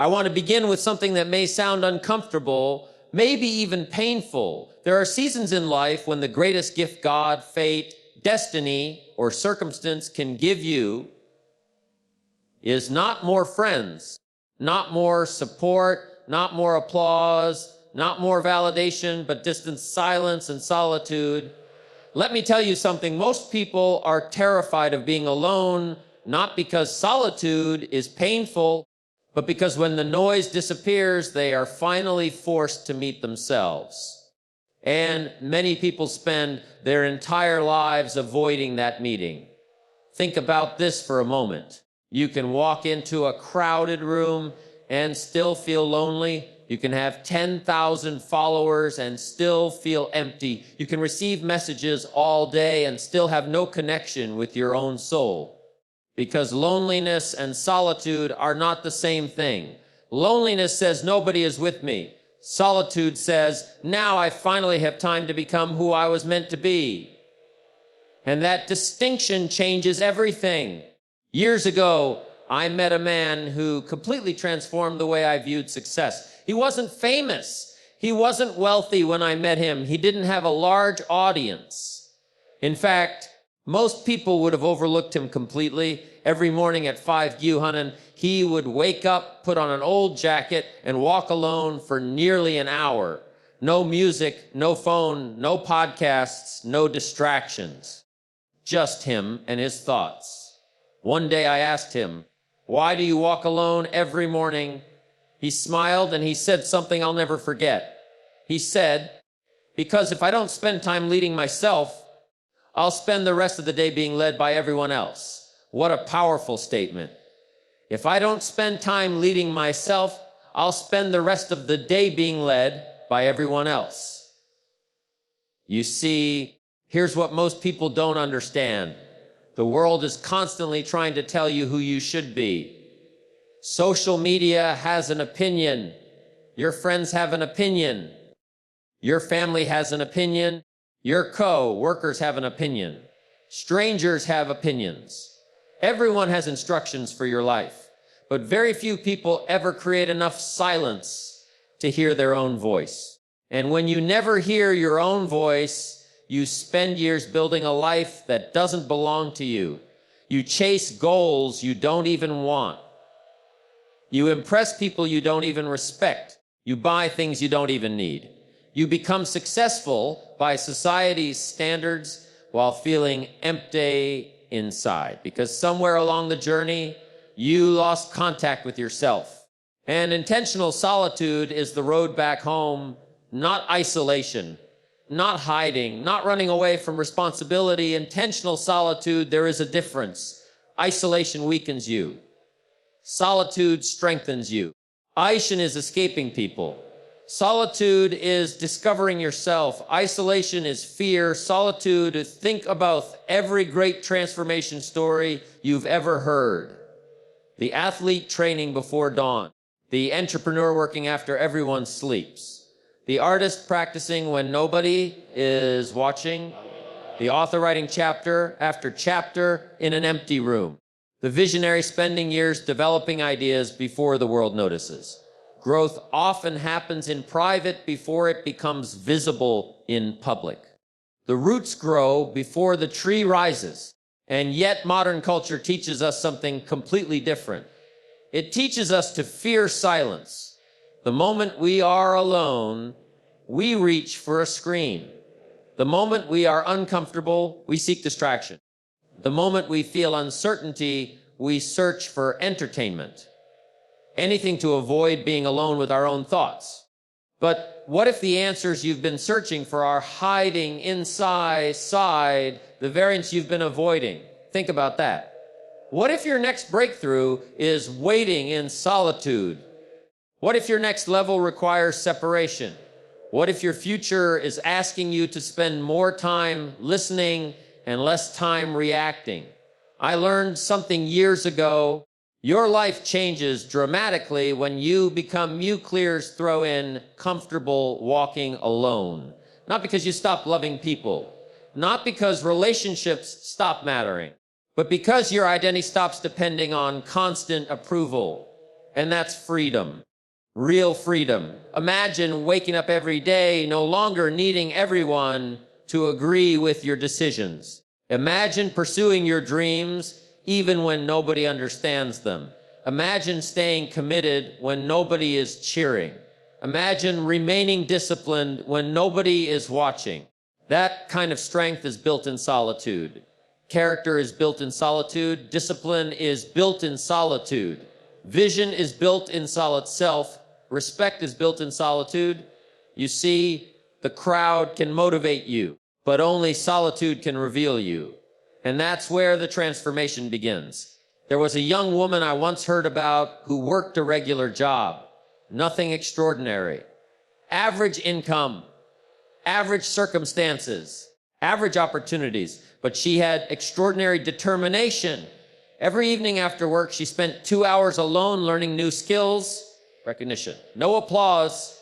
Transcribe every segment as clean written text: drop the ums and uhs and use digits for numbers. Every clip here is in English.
I want to begin with something that may sound uncomfortable, maybe even painful. There are seasons in life when the greatest gift God, fate, destiny, or circumstance can give you is not more friends, not more support, not more applause, not more validation, but distant silence and solitude. Let me tell you something. Most people are terrified of being alone, not because solitude is painful, but because when the noise disappears, they are finally forced to meet themselves. And many people spend their entire lives avoiding that meeting. Think about this for a moment. You can walk into a crowded room and still feel lonely. You can have 10,000 followers and still feel empty. You can receive messages all day and still have no connection with your own soul. Because loneliness and solitude are not the same thing. Loneliness says nobody is with me. Solitude says, now I finally have time to become who I was meant to be. And that distinction changes everything. Years ago, I met a man who completely transformed the way I viewed success. He wasn't famous. He wasn't wealthy when I met him. He didn't have a large audience. In fact, most people would have overlooked him completely. Every morning at 5 Gyuhanan, he would wake up, put on an old jacket, and walk alone for nearly an hour. No music, no phone, no podcasts, no distractions. Just him and his thoughts. One day I asked him, "Why do you walk alone every morning?" He smiled and he said something I'll never forget. He said, "Because if I don't spend time leading myself, I'll spend the rest of the day being led by everyone else." What a powerful statement. If I don't spend time leading myself, I'll spend the rest of the day being led by everyone else. You see, here's what most people don't understand. The world is constantly trying to tell you who you should be. Social media has an opinion. Your friends have an opinion. Your family has an opinion. Your co-workers have an opinion. Strangers have opinions. Everyone has instructions for your life, but very few people ever create enough silence to hear their own voice. And when you never hear your own voice, you spend years building a life that doesn't belong to you. You chase goals you don't even want. You impress people you don't even respect. You buy things you don't even need. You become successful by society's standards while feeling empty inside, because somewhere along the journey, you lost contact with yourself. And intentional solitude is the road back home, not isolation, not hiding, not running away from responsibility. Intentional solitude, there is a difference. Isolation weakens you. Solitude strengthens you. Isolation is escaping people. Solitude is discovering yourself. Isolation is fear. Solitude is think about every great transformation story you've ever heard. The athlete training before dawn. The entrepreneur working after everyone sleeps. The artist practicing when nobody is watching. The author writing chapter after chapter in an empty room. The visionary spending years developing ideas before the world notices. Growth often happens in private before it becomes visible in public. The roots grow before the tree rises. And yet modern culture teaches us something completely different. It teaches us to fear silence. The moment we are alone, we reach for a screen. The moment we are uncomfortable, we seek distraction. The moment we feel uncertainty, we search for entertainment. Anything to avoid being alone with our own thoughts. But what if the answers you've been searching for are hiding inside the variants you've been avoiding? Think about that. What if your next breakthrough is waiting in solitude? What if your next level requires separation? What if your future is asking you to spend more time listening and less time reacting? I learned something years ago. Your life changes dramatically when you become clears throw in comfortable walking alone. Not because you stop loving people, not because relationships stop mattering, but because your identity stops depending on constant approval. And that's freedom. Real freedom. Imagine waking up every day no longer needing everyone to agree with your decisions. Imagine pursuing your dreams even when nobody understands them. Imagine staying committed when nobody is cheering. Imagine remaining disciplined when nobody is watching. That kind of strength is built in solitude. Character is built in solitude. Discipline is built in solitude. Vision is built in solid self. Respect is built in solitude. You see, the crowd can motivate you, but only solitude can reveal you. And that's where the transformation begins. There was a young woman I once heard about who worked a regular job. Nothing extraordinary. Average income, average circumstances, average opportunities, but she had extraordinary determination. Every evening after work, she spent 2 hours alone learning new skills. Recognition. No applause.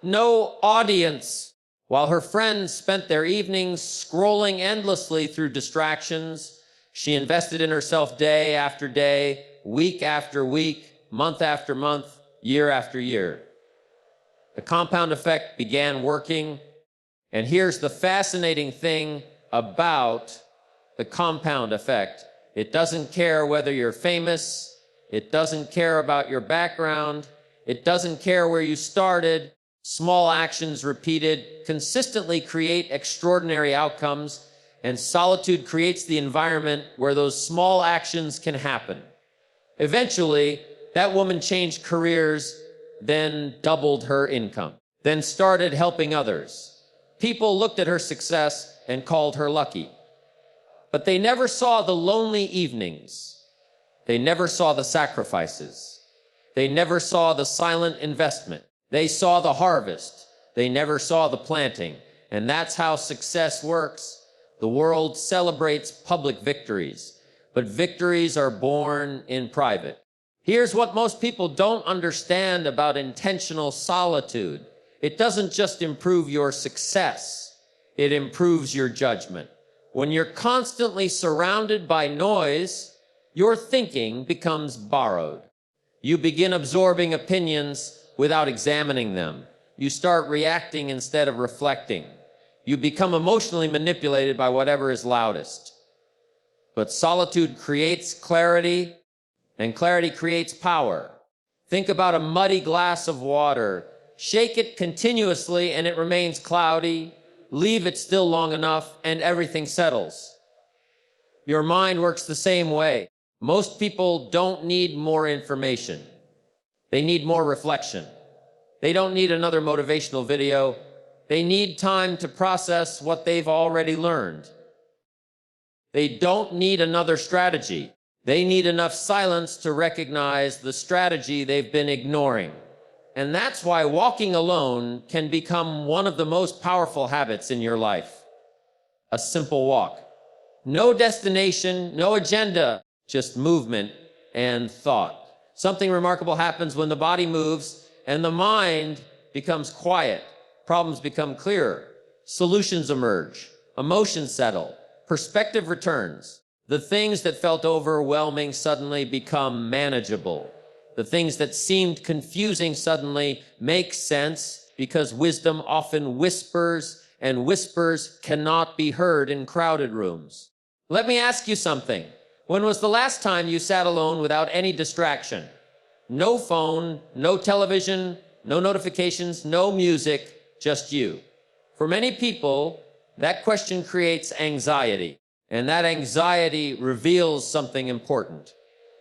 No audience. While her friends spent their evenings scrolling endlessly through distractions, she invested in herself day after day, week after week, month after month, year after year. The compound effect began working, and here's the fascinating thing about the compound effect. It doesn't care whether you're famous. It doesn't care about your background. It doesn't care where you started. Small actions repeated consistently create extraordinary outcomes, and solitude creates the environment where those small actions can happen. Eventually, that woman changed careers, then doubled her income, then started helping others. People looked at her success and called her lucky. But they never saw the lonely evenings. They never saw the sacrifices. They never saw the silent investment. They saw the harvest. They never saw the planting. And that's how success works. The world celebrates public victories, but victories are born in private. Here's what most people don't understand about intentional solitude. It doesn't just improve your success. It improves your judgment. When you're constantly surrounded by noise, your thinking becomes borrowed. You begin absorbing opinions without examining them. You start reacting instead of reflecting. You become emotionally manipulated by whatever is loudest. But solitude creates clarity, and clarity creates power. Think about a muddy glass of water. Shake it continuously and it remains cloudy. Leave it still long enough and everything settles. Your mind works the same way. Most people don't need more information. They need more reflection. They don't need another motivational video. They need time to process what they've already learned. They don't need another strategy. They need enough silence to recognize the strategy they've been ignoring. And that's why walking alone can become one of the most powerful habits in your life. A simple walk. No destination, no agenda, just movement and thought. Something remarkable happens when the body moves and the mind becomes quiet. Problems become clearer. Solutions emerge. Emotions settle. Perspective returns. The things that felt overwhelming suddenly become manageable. The things that seemed confusing suddenly make sense because wisdom often whispers, and whispers cannot be heard in crowded rooms. Let me ask you something. When was the last time you sat alone without any distraction? No phone, no television, no notifications, no music, just you. For many people, that question creates anxiety, and that anxiety reveals something important.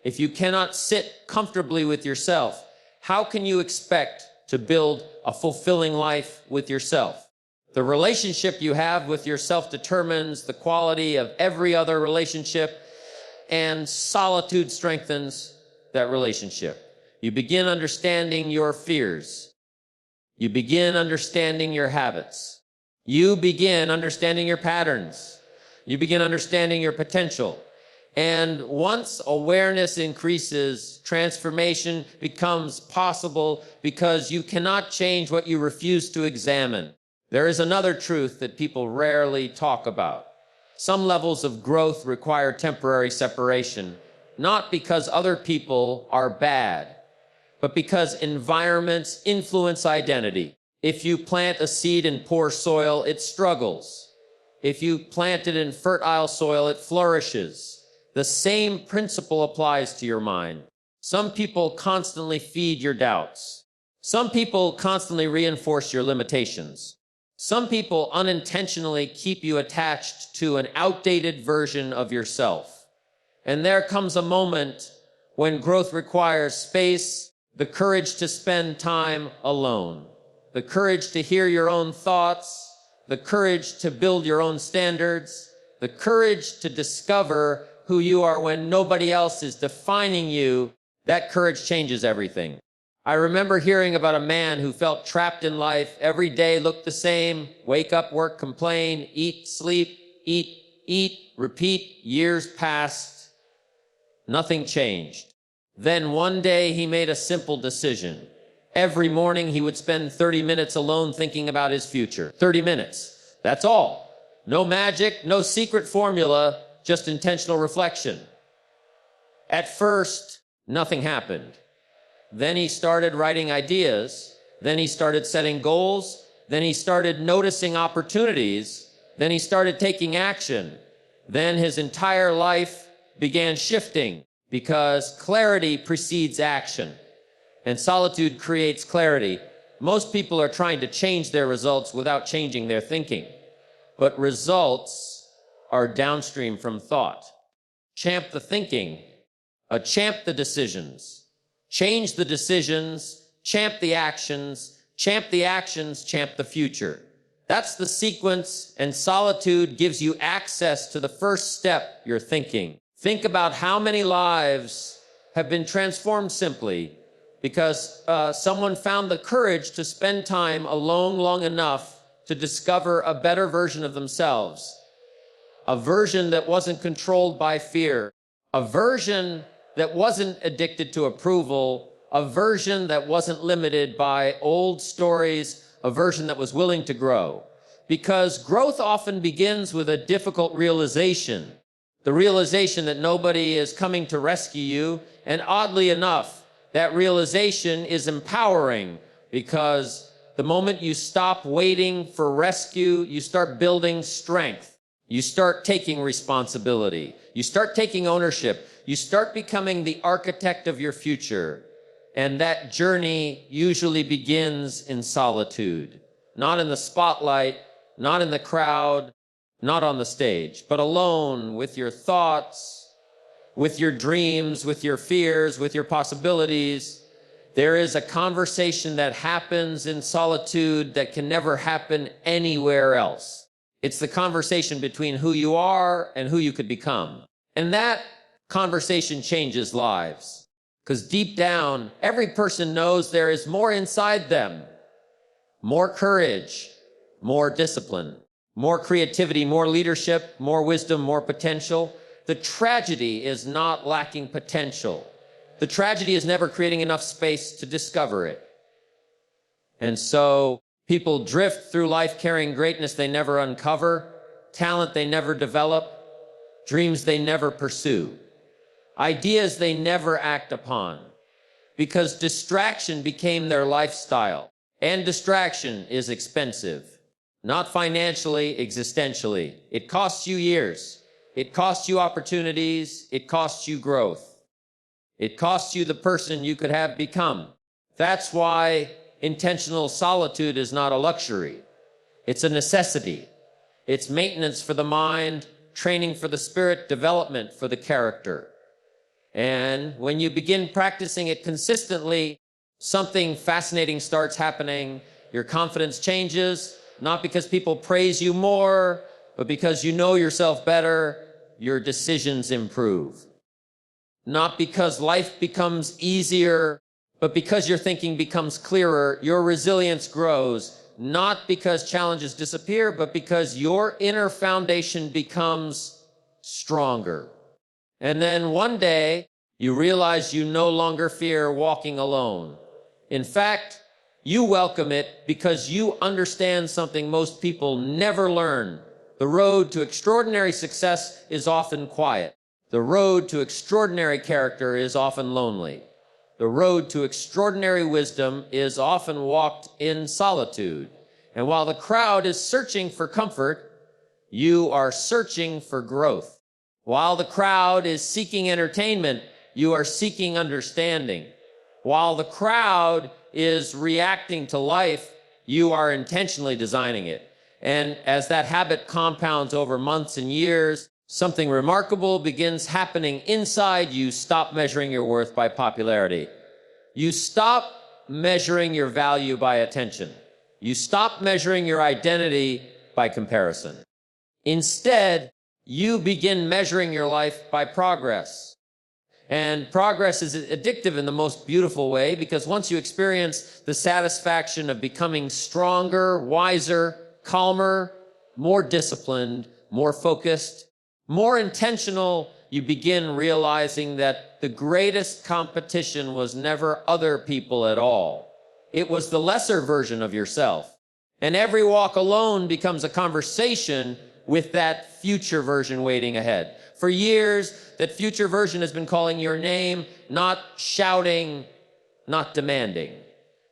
If you cannot sit comfortably with yourself, how can you expect to build a fulfilling life with yourself? The relationship you have with yourself determines the quality of every other relationship, and solitude strengthens that relationship. You begin understanding your fears. You begin understanding your habits. You begin understanding your patterns. You begin understanding your potential. And once awareness increases, transformation becomes possible because you cannot change what you refuse to examine. There is another truth that people rarely talk about. Some levels of growth require temporary separation, not because other people are bad, but because environments influence identity. If you plant a seed in poor soil, it struggles. If you plant it in fertile soil, it flourishes. The same principle applies to your mind. Some people constantly feed your doubts. Some people constantly reinforce your limitations. Some people unintentionally keep you attached to an outdated version of yourself. And there comes a moment when growth requires space, the courage to spend time alone, the courage to hear your own thoughts, the courage to build your own standards, the courage to discover who you are when nobody else is defining you. That courage changes everything. I remember hearing about a man who felt trapped in life. Every day looked the same. Wake up, work, complain, eat, sleep, eat, repeat. Years passed. Nothing changed. Then one day he made a simple decision. Every morning he would spend 30 minutes alone thinking about his future. 30 minutes. That's all. No magic, no secret formula, just intentional reflection. At first, nothing happened. Then he started writing ideas. Then he started setting goals. Then he started noticing opportunities. Then he started taking action. Then his entire life began shifting because clarity precedes action. And solitude creates clarity. Most people are trying to change their results without changing their thinking. But results are downstream from thought. Champ the thinking, champ the decisions. Change the decisions, champ the actions, champ the future. That's the sequence, and solitude gives you access to the first step, your thinking. Think about how many lives have been transformed simply because someone found the courage to spend time alone long enough to discover a better version of themselves, a version that wasn't controlled by fear, a version that wasn't addicted to approval, a version that wasn't limited by old stories, a version that was willing to grow. Because growth often begins with a difficult realization, the realization that nobody is coming to rescue you, and oddly enough, that realization is empowering because the moment you stop waiting for rescue, you start building strength. You start taking responsibility. You start taking ownership. You start becoming the architect of your future. And that journey usually begins in solitude. Not in the spotlight, not in the crowd, not on the stage, but alone with your thoughts, with your dreams, with your fears, with your possibilities. There is a conversation that happens in solitude that can never happen anywhere else. It's the conversation between who you are and who you could become. And that conversation changes lives. Because deep down, every person knows there is more inside them. More courage, more discipline, more creativity, more leadership, more wisdom, more potential. The tragedy is not lacking potential. The tragedy is never creating enough space to discover it. And so people drift through life carrying greatness they never uncover, talent they never develop, dreams they never pursue, ideas they never act upon, because distraction became their lifestyle. And distraction is expensive, not financially, existentially. It costs you years. It costs you opportunities. It costs you growth. It costs you the person you could have become. That's why intentional solitude is not a luxury. It's a necessity. It's maintenance for the mind, training for the spirit, development for the character. And when you begin practicing it consistently, something fascinating starts happening. Your confidence changes, not because people praise you more, but because you know yourself better. Your decisions improve. Not because life becomes easier, but because your thinking becomes clearer. Your resilience grows, not because challenges disappear, but because your inner foundation becomes stronger. And then one day, you realize you no longer fear walking alone. In fact, you welcome it because you understand something most people never learn. The road to extraordinary success is often quiet. The road to extraordinary character is often lonely. The road to extraordinary wisdom is often walked in solitude. And while the crowd is searching for comfort, you are searching for growth. While the crowd is seeking entertainment, you are seeking understanding. While the crowd is reacting to life, you are intentionally designing it. And as that habit compounds over months and years, something remarkable begins happening inside you. Stop measuring your worth by popularity. You stop measuring your value by attention. You stop measuring your identity by comparison. Instead, you begin measuring your life by progress. And progress is addictive in the most beautiful way, because once you experience the satisfaction of becoming stronger, wiser, calmer, more disciplined, more focused, more intentional, you begin realizing that the greatest competition was never other people at all. It was the lesser version of yourself. And every walk alone becomes a conversation with that future version waiting ahead. For years, that future version has been calling your name, not shouting, not demanding,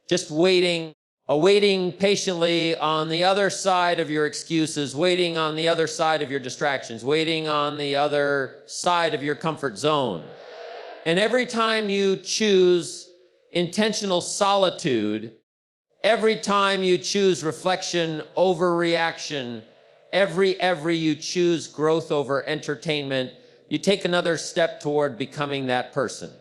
just waiting, awaiting patiently on the other side of your excuses, waiting on the other side of your distractions, waiting on the other side of your comfort zone. And every time you choose intentional solitude, every time you choose reflection over reaction, every you choose growth over entertainment, you take another step toward becoming that person.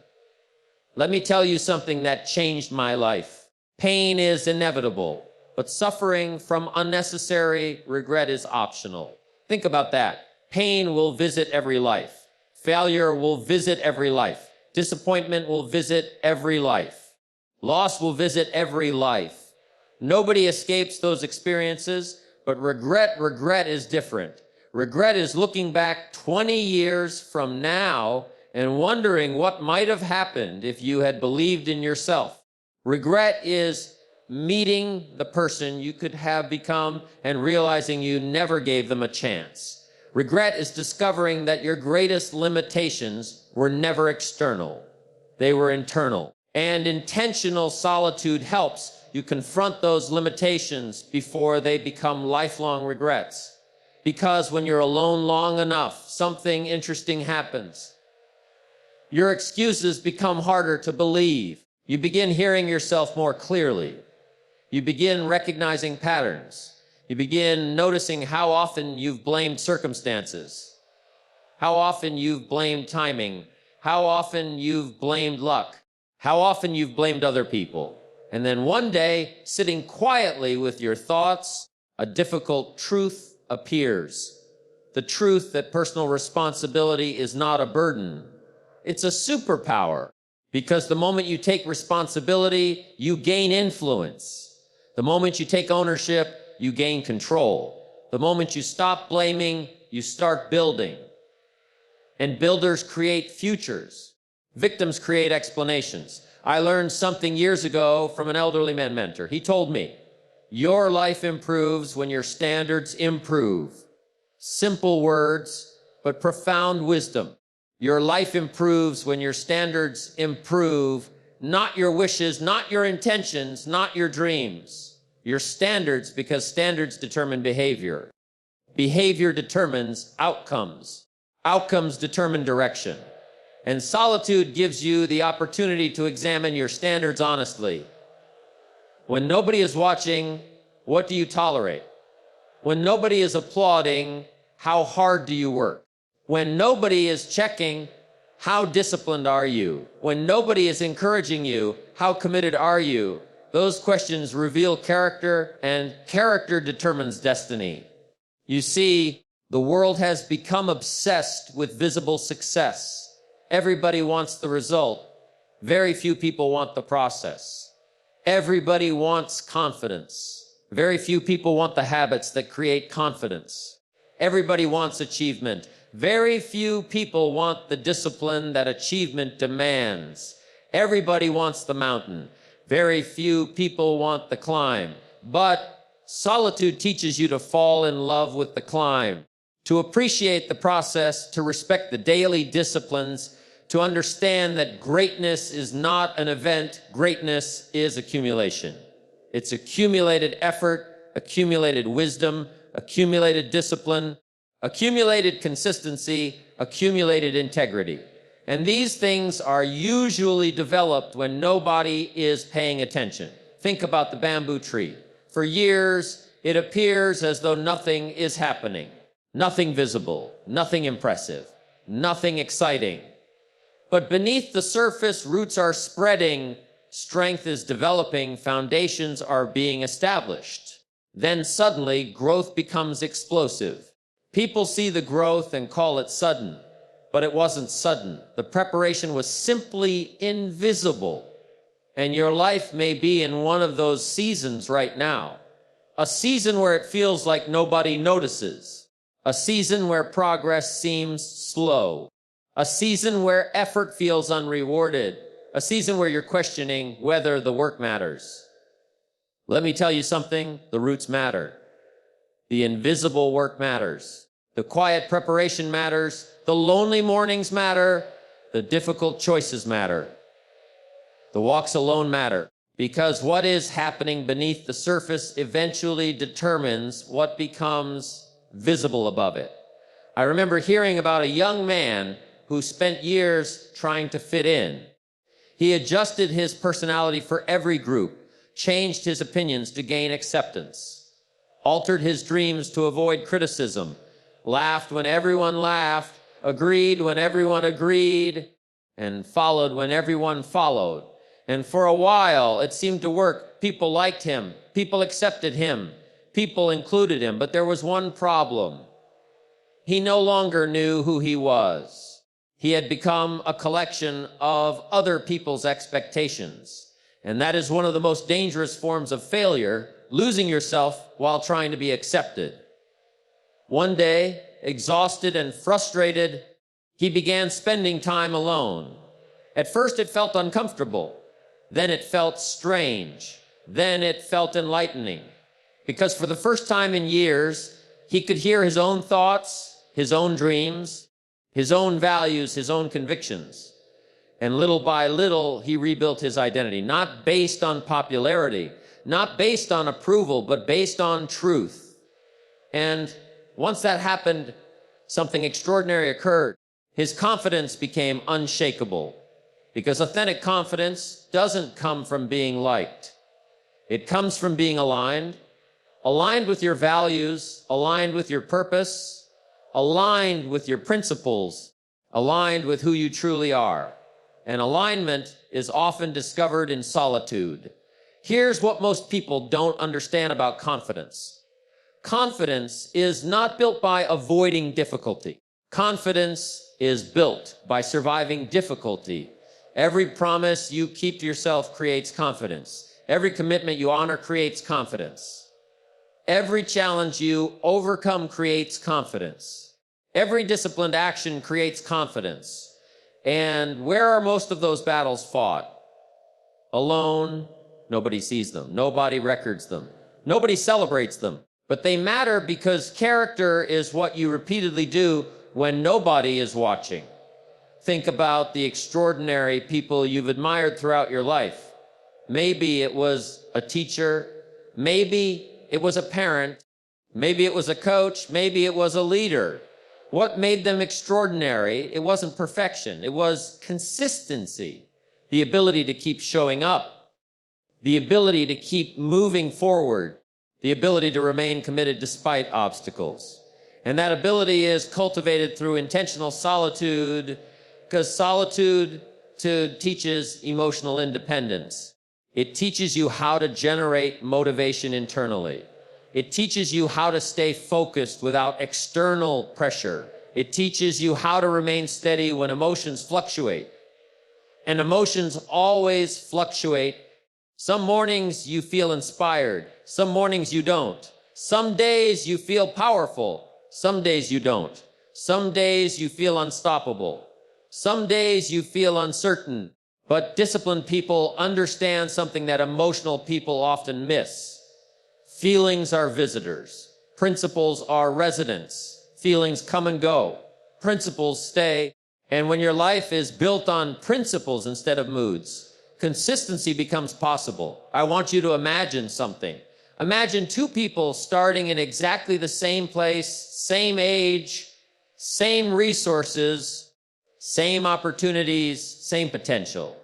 Let me tell you something that changed my life. Pain is inevitable, but suffering from unnecessary regret is optional. Think about that. Pain will visit every life. Failure will visit every life. Disappointment will visit every life. Loss will visit every life. Nobody escapes those experiences, but regret is different. Regret is looking back 20 years from now and wondering what might have happened if you had believed in yourself. Regret is meeting the person you could have become and realizing you never gave them a chance. Regret is discovering that your greatest limitations were never external. They were internal. And intentional solitude helps you confront those limitations before they become lifelong regrets. Because when you're alone long enough, something interesting happens. Your excuses become harder to believe. You begin hearing yourself more clearly. You begin recognizing patterns. You begin noticing how often you've blamed circumstances, how often you've blamed timing, how often you've blamed luck, how often you've blamed other people. And then one day, sitting quietly with your thoughts, a difficult truth appears. The truth that personal responsibility is not a burden. It's a superpower, because the moment you take responsibility, you gain influence. The moment you take ownership, you gain control. The moment you stop blaming, you start building. And builders create futures. Victims create explanations. I learned something years ago from an elderly man mentor. He told me, your life improves when your standards improve. Simple words, but profound wisdom. Your life improves when your standards improve, not your wishes, not your intentions, not your dreams. Your standards, because standards determine behavior. Behavior determines outcomes. Outcomes determine direction. And solitude gives you the opportunity to examine your standards honestly. When nobody is watching, what do you tolerate? When nobody is applauding, how hard do you work? When nobody is checking, how disciplined are you? When nobody is encouraging you, how committed are you? Those questions reveal character, and character determines destiny. You see, the world has become obsessed with visible success. Everybody wants the result. Very few people want the process. Everybody wants confidence. Very few people want the habits that create confidence. Everybody wants achievement. Very few people want the discipline that achievement demands. Everybody wants the mountain. Very few people want the climb. But solitude teaches you to fall in love with the climb, to appreciate the process, to respect the daily disciplines, to understand that greatness is not an event, greatness is accumulation. It's accumulated effort, accumulated wisdom, accumulated discipline, accumulated consistency, accumulated integrity. And these things are usually developed when nobody is paying attention. Think about the bamboo tree. For years, it appears as though nothing is happening. Nothing visible, nothing impressive, nothing exciting. But beneath the surface, roots are spreading, strength is developing, foundations are being established. Then suddenly, growth becomes explosive. People see the growth and call it sudden, but it wasn't sudden. The preparation was simply invisible. And your life may be in one of those seasons right now. A season where it feels like nobody notices. A season where progress seems slow. A season where effort feels unrewarded. A season where you're questioning whether the work matters. Let me tell you something, the roots matter. The invisible work matters. The quiet preparation matters. The lonely mornings matter. The difficult choices matter. The walks alone matter. Because what is happening beneath the surface eventually determines what becomes visible above it. I remember hearing about a young man who spent years trying to fit in. He adjusted his personality for every group, changed his opinions to gain acceptance, altered his dreams to avoid criticism, laughed when everyone laughed, agreed when everyone agreed, and followed when everyone followed. And for a while, it seemed to work. People liked him. People accepted him. People included him. But there was one problem. He no longer knew who he was. He had become a collection of other people's expectations. And that is one of the most dangerous forms of failure, losing yourself while trying to be accepted. One day, exhausted and frustrated, he began spending time alone. At first, it felt uncomfortable. Then it felt strange. Then it felt enlightening. Because for the first time in years, he could hear his own thoughts, his own dreams, his own values, his own convictions. And little by little, he rebuilt his identity, not based on popularity, not based on approval, but based on truth. And once that happened, something extraordinary occurred. His confidence became unshakable. Because authentic confidence doesn't come from being liked. It comes from being aligned with your values, aligned with your purpose, aligned with your principles, aligned with who you truly are. And alignment is often discovered in solitude. Here's what most people don't understand about confidence. Confidence is not built by avoiding difficulty. Confidence is built by surviving difficulty. Every promise you keep to yourself creates confidence. Every commitment you honor creates confidence. Every challenge you overcome creates confidence. Every disciplined action creates confidence. And where are most of those battles fought? Alone, nobody sees them. Nobody records them. Nobody celebrates them. But they matter because character is what you repeatedly do when nobody is watching. Think about the extraordinary people you've admired throughout your life. Maybe it was a teacher. Maybe it was a parent. Maybe it was a coach. Maybe it was a leader. What made them extraordinary? It wasn't perfection. It was consistency. The ability to keep showing up. The ability to keep moving forward. The ability to remain committed despite obstacles. And that ability is cultivated through intentional solitude, because solitude teaches emotional independence. It teaches you how to generate motivation internally. It teaches you how to stay focused without external pressure. It teaches you how to remain steady when emotions fluctuate. And emotions always fluctuate. Some mornings you feel inspired. Some mornings you don't. Some days you feel powerful. Some days you don't. Some days you feel unstoppable. Some days you feel uncertain, but disciplined people understand something that emotional people often miss. Feelings are visitors. Principles are residents. Feelings come and go. Principles stay. And when your life is built on principles instead of moods, consistency becomes possible. I want you to imagine something. Imagine two people starting in exactly the same place, same age, same resources, same opportunities, same potential.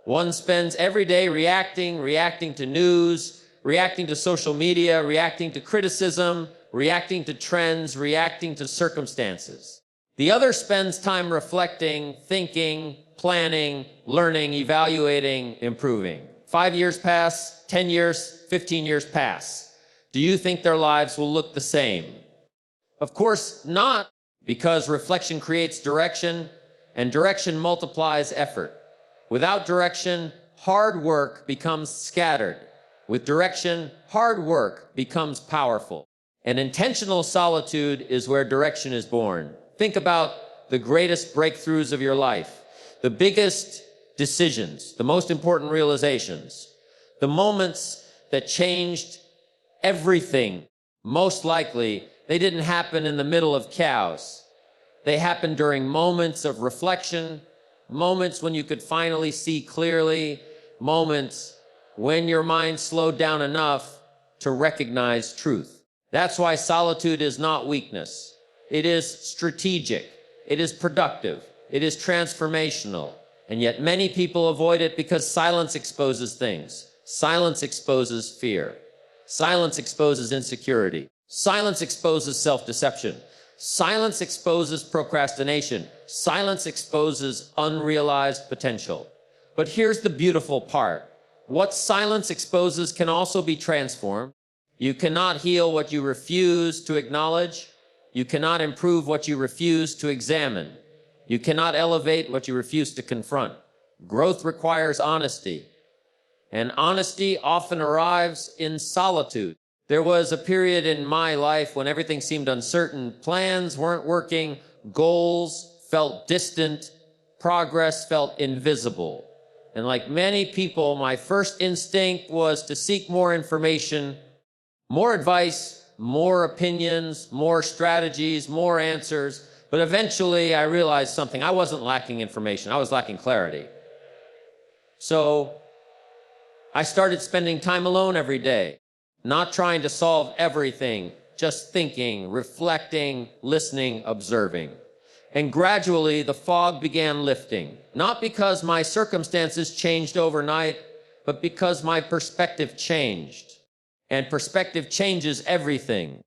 One spends every day reacting to news, reacting to social media, reacting to criticism, reacting to trends, reacting to circumstances. The other spends time reflecting, thinking, planning, learning, evaluating, improving. 5 years pass, 10 years, 15 years pass. Do you think their lives will look the same? Of course not, because reflection creates direction, and direction multiplies effort. Without direction, hard work becomes scattered. With direction, hard work becomes powerful. And intentional solitude is where direction is born. Think about the greatest breakthroughs of your life, the biggest decisions, the most important realizations, the moments that changed everything. Most likely, they didn't happen in the middle of chaos. They happened during moments of reflection, moments when you could finally see clearly, moments when your mind slowed down enough to recognize truth. That's why solitude is not weakness. It is strategic. It is productive. It is transformational. And yet many people avoid it because silence exposes things. Silence exposes fear. Silence exposes insecurity. Silence exposes self-deception. Silence exposes procrastination. Silence exposes unrealized potential. But here's the beautiful part. What silence exposes can also be transformed. You cannot heal what you refuse to acknowledge. You cannot improve what you refuse to examine. You cannot elevate what you refuse to confront. Growth requires honesty. And honesty often arrives in solitude. There was a period in my life when everything seemed uncertain. Plans weren't working. Goals felt distant. Progress felt invisible. And like many people, my first instinct was to seek more information, more advice, more opinions, more strategies, more answers. But eventually I realized something. I wasn't lacking information. I was lacking clarity. So I started spending time alone every day, not trying to solve everything, just thinking, reflecting, listening, observing. And gradually the fog began lifting, not because my circumstances changed overnight, but because my perspective changed. And perspective changes everything.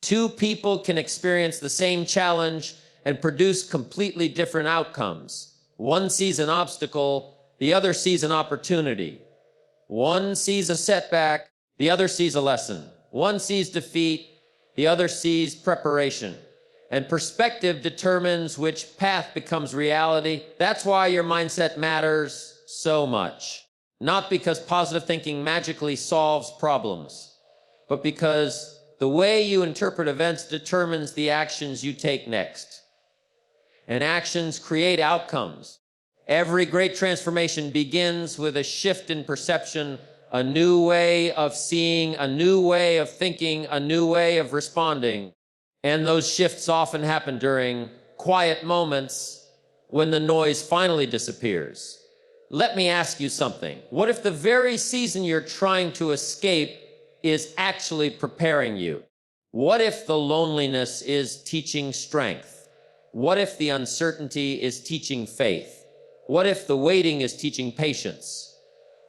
Two people can experience the same challenge and produce completely different outcomes. One sees an obstacle, the other sees an opportunity. One sees a setback, the other sees a lesson. One sees defeat, the other sees preparation. And perspective determines which path becomes reality. That's why your mindset matters so much. Not because positive thinking magically solves problems, but because the way you interpret events determines the actions you take next. And actions create outcomes. Every great transformation begins with a shift in perception, a new way of seeing, a new way of thinking, a new way of responding. And those shifts often happen during quiet moments when the noise finally disappears. Let me ask you something. What if the very season you're trying to escape is actually preparing you? What if the loneliness is teaching strength? What if the uncertainty is teaching faith? What if the waiting is teaching patience?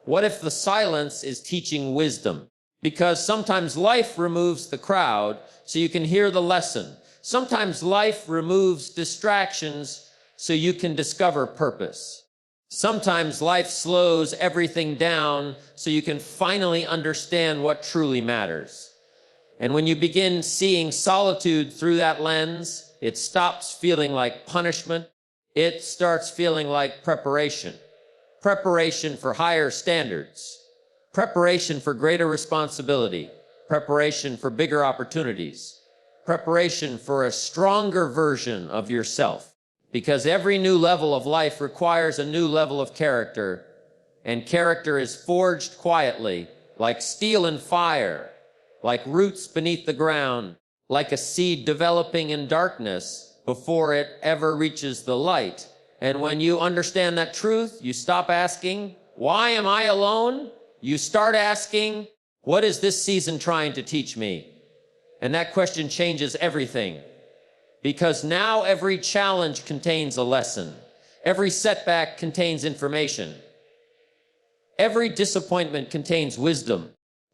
What if the silence is teaching wisdom? Because sometimes life removes the crowd so you can hear the lesson. Sometimes life removes distractions so you can discover purpose. Sometimes life slows everything down so you can finally understand what truly matters. And when you begin seeing solitude through that lens, it stops feeling like punishment. It starts feeling like preparation. Preparation for higher standards. Preparation for greater responsibility. Preparation for bigger opportunities. Preparation for a stronger version of yourself. Because every new level of life requires a new level of character. And character is forged quietly, like steel in fire, like roots beneath the ground, like a seed developing in darkness before it ever reaches the light. And when you understand that truth, you stop asking, why am I alone? You start asking, what is this season trying to teach me? And that question changes everything. Because now every challenge contains a lesson. Every setback contains information. Every disappointment contains wisdom.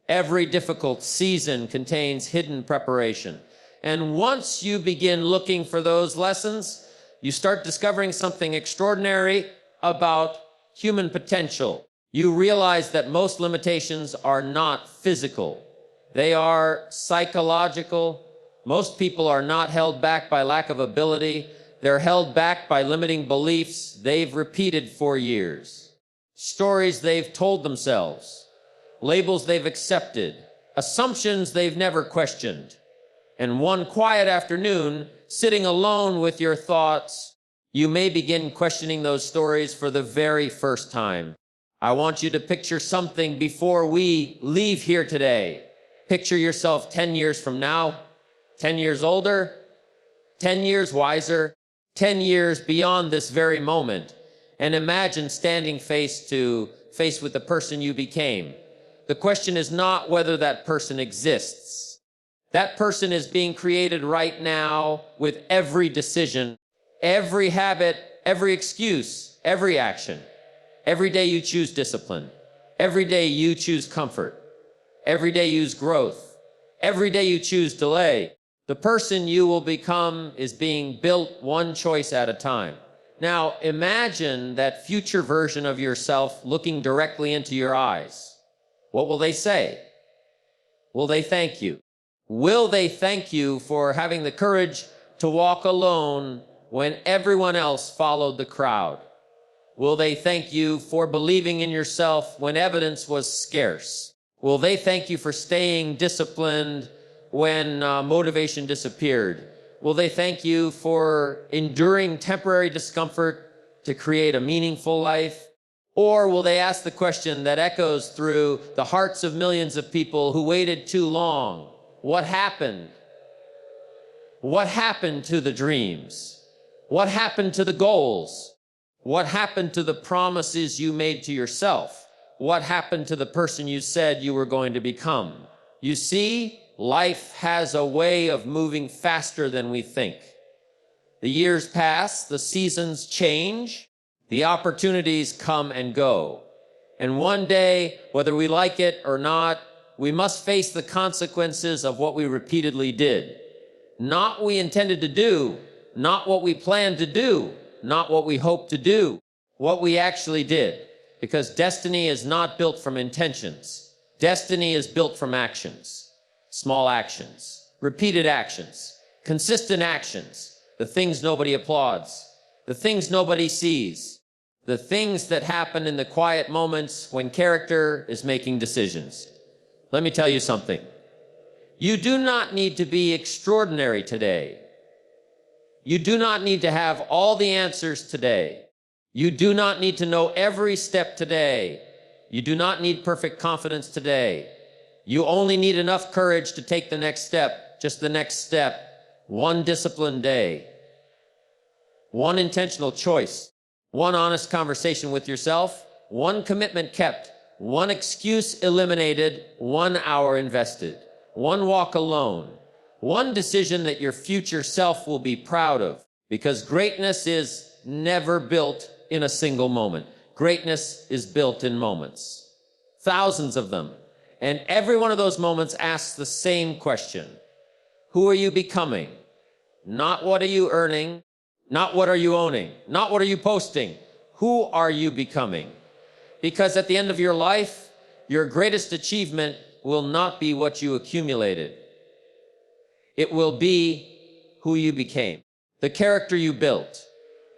Every difficult season contains hidden preparation. And once you begin looking for those lessons, you start discovering something extraordinary about human potential. You realize that most limitations are not physical. They are psychological. Most people are not held back by lack of ability. They're held back by limiting beliefs they've repeated for years. Stories they've told themselves. Labels they've accepted. Assumptions they've never questioned. And one quiet afternoon, sitting alone with your thoughts, you may begin questioning those stories for the very first time. I want you to picture something before we leave here today. Picture yourself 10 years from now, 10 years older, 10 years wiser, 10 years beyond this very moment, and imagine standing face to face with the person you became. The question is not whether that person exists. That person is being created right now with every decision, every habit, every excuse, every action. Every day you choose discipline. Every day you choose comfort. Every day you choose growth. Every day you choose delay. The person you will become is being built one choice at a time. Now imagine that future version of yourself looking directly into your eyes. What will they say? Will they thank you? Will they thank you for having the courage to walk alone when everyone else followed the crowd? Will they thank you for believing in yourself when evidence was scarce? Will they thank you for staying disciplined when motivation disappeared? Will they thank you for enduring temporary discomfort to create a meaningful life? Or will they ask the question that echoes through the hearts of millions of people who waited too long? What happened? What happened to the dreams? What happened to the goals? What happened to the promises you made to yourself? What happened to the person you said you were going to become? You see, life has a way of moving faster than we think. The years pass, the seasons change, the opportunities come and go. And one day, whether we like it or not, we must face the consequences of what we repeatedly did. Not what we intended to do, not what we planned to do, not what we hoped to do, what we actually did. Because destiny is not built from intentions. Destiny is built from actions. Small actions, repeated actions, consistent actions, the things nobody applauds, the things nobody sees, the things that happen in the quiet moments when character is making decisions. Let me tell you something. You do not need to be extraordinary today. You do not need to have all the answers today. You do not need to know every step today. You do not need perfect confidence today. You only need enough courage to take the next step, just the next step, one disciplined day, one intentional choice, one honest conversation with yourself, one commitment kept, one excuse eliminated, 1 hour invested, one walk alone, one decision that your future self will be proud of, because greatness is never built in a single moment. Greatness is built in moments, thousands of them. And every one of those moments asks the same question. Who are you becoming? Not what are you earning, not what are you owning, not what are you posting. Who are you becoming? Because at the end of your life, your greatest achievement will not be what you accumulated. It will be who you became, the character you built,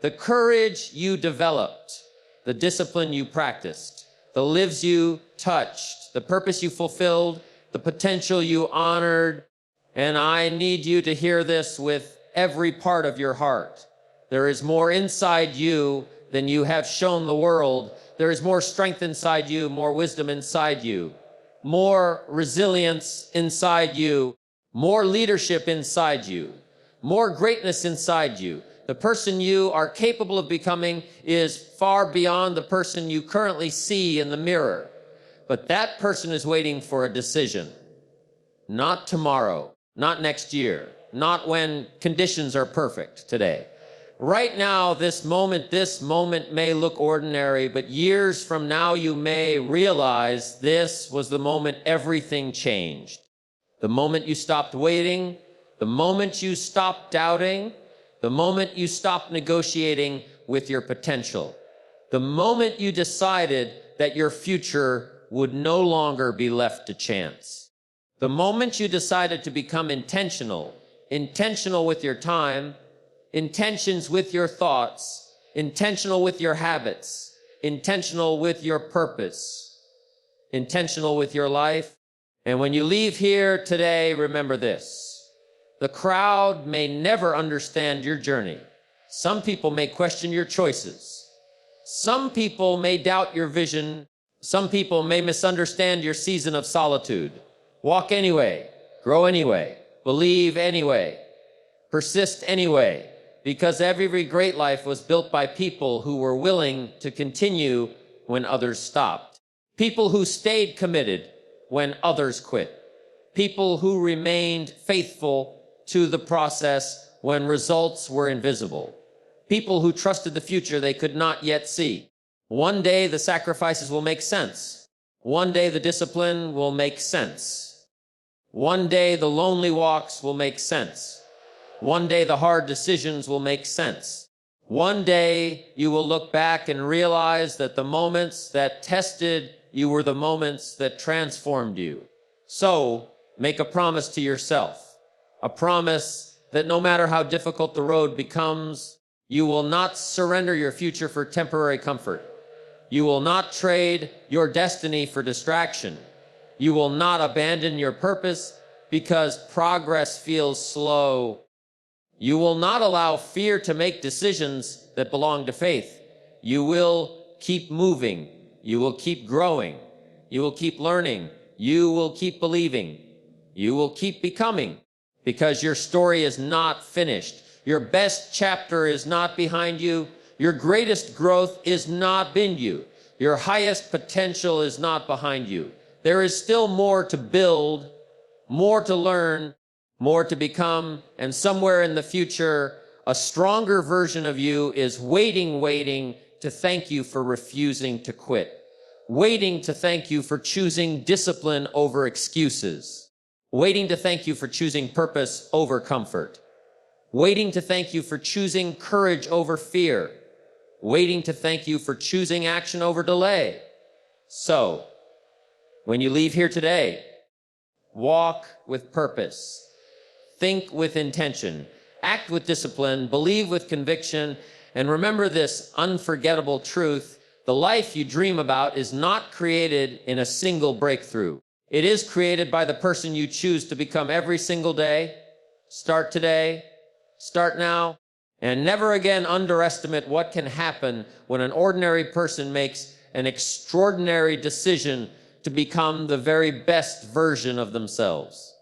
the courage you developed, the discipline you practiced, the lives you touched, the purpose you fulfilled, the potential you honored. And I need you to hear this with every part of your heart. There is more inside you than you have shown the world. There is more strength inside you, more wisdom inside you, more resilience inside you, more leadership inside you, more greatness inside you. The person you are capable of becoming is far beyond the person you currently see in the mirror. But that person is waiting for a decision. Not tomorrow, not next year, not when conditions are perfect today. Right now, this moment may look ordinary, but years from now you may realize this was the moment everything changed. The moment you stopped waiting, the moment you stopped doubting, the moment you stopped negotiating with your potential, the moment you decided that your future would no longer be left to chance. The moment you decided to become intentional with your time, intentions with your thoughts, intentional with your habits, intentional with your purpose, intentional with your life. And when you leave here today, remember this. The crowd may never understand your journey. Some people may question your choices. Some people may doubt your vision. Some people may misunderstand your season of solitude. Walk anyway, grow anyway, believe anyway, persist anyway, because every great life was built by people who were willing to continue when others stopped. People who stayed committed when others quit. People who remained faithful to the process when results were invisible. People who trusted the future they could not yet see. One day the sacrifices will make sense. One day the discipline will make sense. One day the lonely walks will make sense. One day the hard decisions will make sense. One day you will look back and realize that the moments that tested you were the moments that transformed you. So make a promise to yourself. A promise that no matter how difficult the road becomes, you will not surrender your future for temporary comfort. You will not trade your destiny for distraction. You will not abandon your purpose because progress feels slow. You will not allow fear to make decisions that belong to faith. You will keep moving. You will keep growing. You will keep learning. You will keep believing. You will keep becoming. Because your story is not finished. Your best chapter is not behind you. Your greatest growth is not in you. Your highest potential is not behind you. There is still more to build, more to learn, more to become, and somewhere in the future, a stronger version of you is waiting to thank you for refusing to quit. Waiting to thank you for choosing discipline over excuses. Waiting to thank you for choosing purpose over comfort. Waiting to thank you for choosing courage over fear. Waiting to thank you for choosing action over delay. So, when you leave here today, walk with purpose, think with intention, act with discipline, believe with conviction, and remember this unforgettable truth: the life you dream about is not created in a single breakthrough. It is created by the person you choose to become every single day. Start today, start now, and never again underestimate what can happen when an ordinary person makes an extraordinary decision to become the very best version of themselves.